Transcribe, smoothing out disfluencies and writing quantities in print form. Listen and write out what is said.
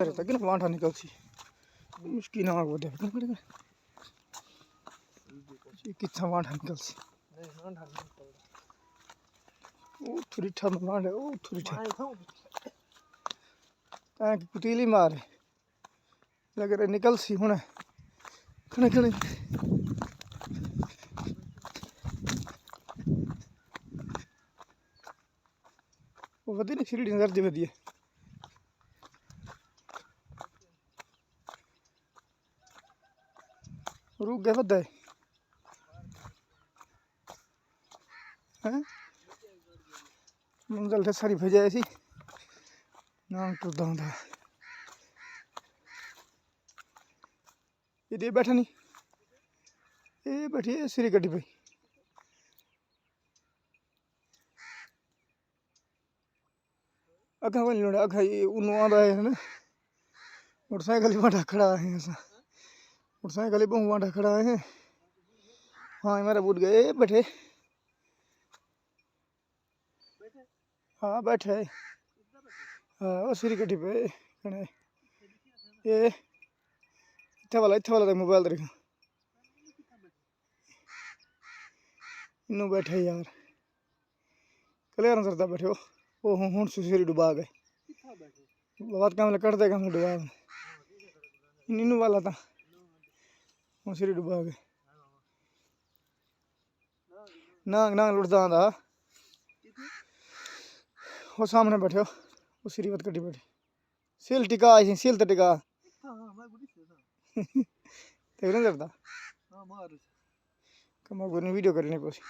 अरे तक ना वांठा निकल सी मुश्किल ना वो दे कितना वांठा निकल सी ओ थोड़ी ठम वांठा ओ थोड़ी ठम ताकि कुतीली मारे लग रहा निकल सी हुने खने खने वो वधी नहीं सीढ़ी नजर दी वधी रुक गए वधा है मंगल से सारी भजाए सी नाम टुरदा हुंदा ये बैठा नहीं ये बैठी है सिरी गड्डी पे अखा वाली लोड़ा अखा ये उन्हों आंदा है ना मोटरसाइकिल ही वांठा खड़ा है ऐसा मोटरसाइकिल ही बहु वांठा खड़ा है हाँ मेरा बूट गए बैठे हाँ बैठे हाँ वो सिरी गड्डी पे ये इत्थे वाला मोबाइल देखा इन्नू बैठे यार क्लियर नजर दा बैठे वो हुन सिरी डुबा गए बात काम कट देगा हम डुबा इन्नू वाला था हुन सिरी डुबा गए नांग नांग लुटदा आंदा वो सामने बैठे वो सिरी वत कटी बैठी सील टिका आई सील तो टिका देख नहीं करता कमा वीडियो करनी पड़ी